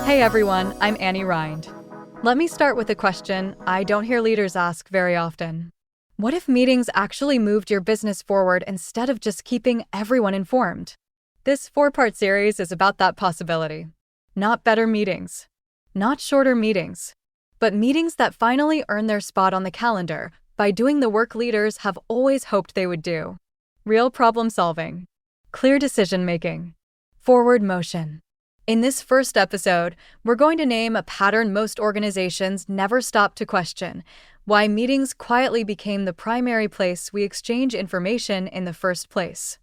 Hey everyone, I'm Annie Rind. Let me start with a question I don't hear leaders ask very often. What if meetings actually moved your business forward instead of just keeping everyone informed? This 4-part series is about that possibility. Not better meetings, not shorter meetings, but meetings that finally earn their spot on the calendar by doing the work leaders have always hoped they would do. Real problem solving, clear decision making, forward motion. In this first episode, we're going to name a pattern most organizations never stop to question: why meetings quietly became the primary place we exchange information in the first place.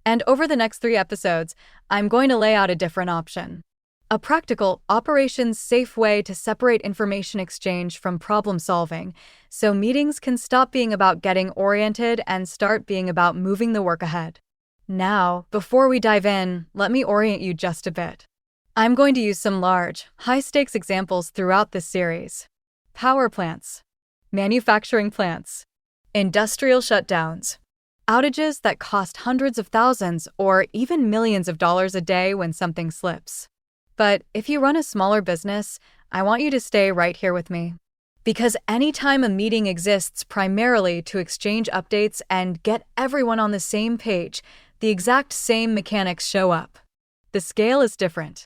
And over the next 3 episodes, I'm going to lay out a different option. A practical, operations-safe way to separate information exchange from problem solving, so meetings can stop being about getting oriented and start being about moving the work ahead. Now, before we dive in, let me orient you just a bit. I'm going to use some large, high-stakes examples throughout this series. Power plants, manufacturing plants, industrial shutdowns, outages that cost hundreds of thousands or even millions of dollars a day when something slips. But if you run a smaller business, I want you to stay right here with me. Because anytime a meeting exists primarily to exchange updates and get everyone on the same page, the exact same mechanics show up. The scale is different.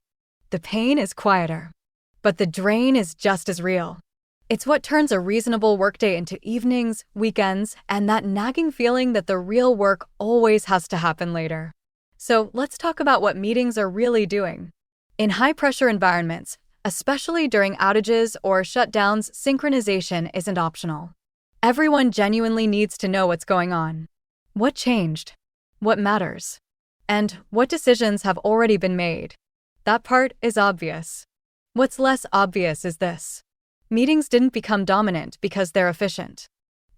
The pain is quieter, but the drain is just as real. It's what turns a reasonable workday into evenings, weekends, and that nagging feeling that the real work always has to happen later. So let's talk about what meetings are really doing. In high-pressure environments, especially during outages or shutdowns, synchronization isn't optional. Everyone genuinely needs to know what's going on. What changed? What matters? And what decisions have already been made? That part is obvious. What's less obvious is this. Meetings didn't become dominant because they're efficient.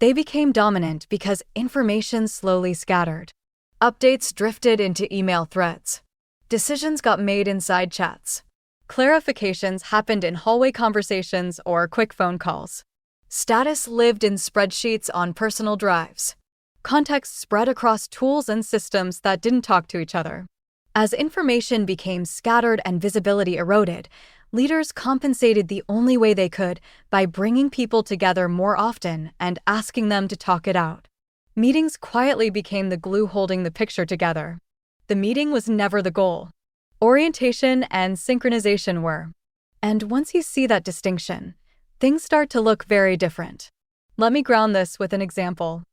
They became dominant because information slowly scattered. Updates drifted into email threads. Decisions got made in side chats. Clarifications happened in hallway conversations or quick phone calls. Status lived in spreadsheets on personal drives. Context spread across tools and systems that didn't talk to each other. As information became scattered and visibility eroded, leaders compensated the only way they could by bringing people together more often and asking them to talk it out. Meetings quietly became the glue holding the picture together. The meeting was never the goal. Orientation and synchronization were. And once you see that distinction, things start to look very different. Let me ground this with an example.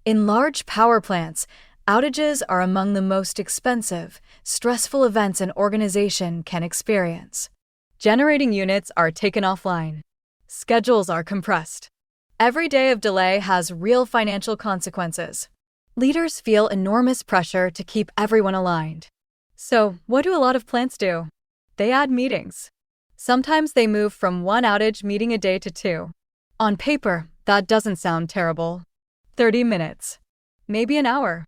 In large power plants, outages are among the most expensive, stressful events an organization can experience. Generating units are taken offline. Schedules are compressed. Every day of delay has real financial consequences. Leaders feel enormous pressure to keep everyone aligned. So, what do a lot of plants do? They add meetings. Sometimes they move from 1 outage meeting a day to 2. On paper, that doesn't sound terrible. 30 minutes. Maybe an hour.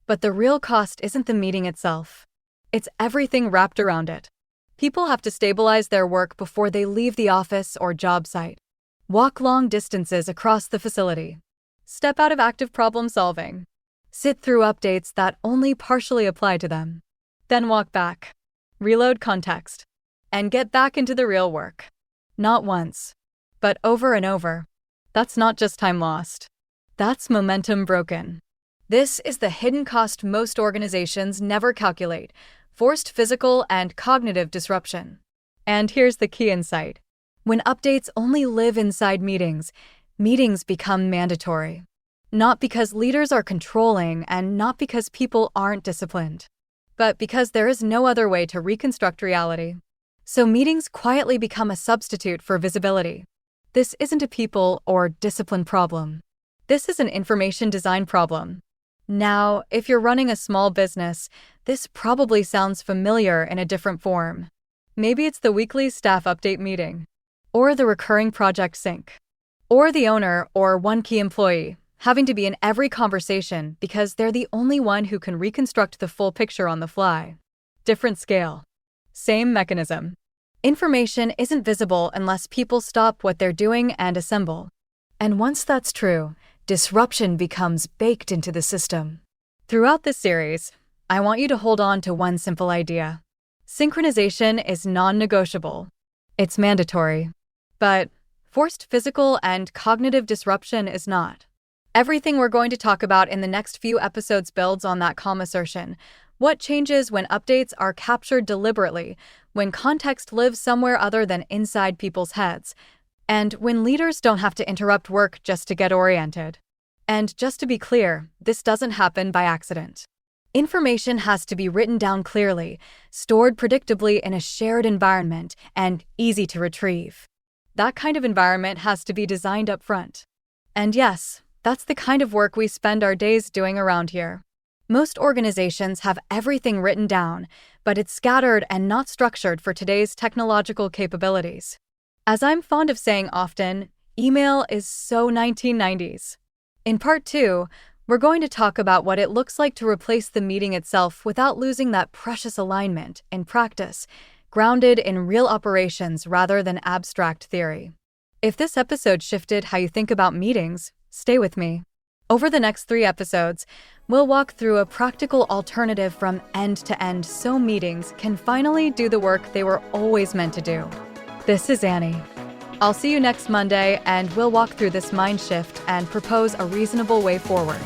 But the real cost isn't the meeting itself. It's everything wrapped around it. People have to stabilize their work before they leave the office or job site. Walk long distances across the facility. Step out of active problem solving. Sit through updates that only partially apply to them. Then walk back. Reload context. And get back into the real work. Not once, but over and over. That's not just time lost. That's momentum broken. This is the hidden cost most organizations never calculate: forced physical and cognitive disruption. And here's the key insight. When updates only live inside meetings, meetings become mandatory. Not because leaders are controlling and not because people aren't disciplined, but because there is no other way to reconstruct reality. So meetings quietly become a substitute for visibility. This isn't a people or discipline problem. This is an information design problem. Now, if you're running a small business, this probably sounds familiar in a different form. Maybe it's the weekly staff update meeting, or the recurring project sync, or the owner or one key employee having to be in every conversation because they're the only one who can reconstruct the full picture on the fly. Different scale. Same mechanism. Information isn't visible unless people stop what they're doing and assemble. And once that's true, disruption becomes baked into the system. Throughout this series, I want you to hold on to one simple idea. Synchronization is non-negotiable. It's mandatory. But forced physical and cognitive disruption is not. Everything we're going to talk about in the next few episodes builds on that calm assertion. What changes when updates are captured deliberately, when context lives somewhere other than inside people's heads, and when leaders don't have to interrupt work just to get oriented. And just to be clear, this doesn't happen by accident. Information has to be written down clearly, stored predictably in a shared environment, and easy to retrieve. That kind of environment has to be designed up front. And yes, that's the kind of work we spend our days doing around here. Most organizations have everything written down, but it's scattered and not structured for today's technological capabilities. As I'm fond of saying often, email is so 1990s. In part 2, we're going to talk about what it looks like to replace the meeting itself without losing that precious alignment in practice, grounded in real operations rather than abstract theory. If this episode shifted how you think about meetings, stay with me. Over the next 3 episodes, we'll walk through a practical alternative from end to end so meetings can finally do the work they were always meant to do. This is Annie. I'll see you next Monday, and we'll walk through this mind shift and propose a reasonable way forward.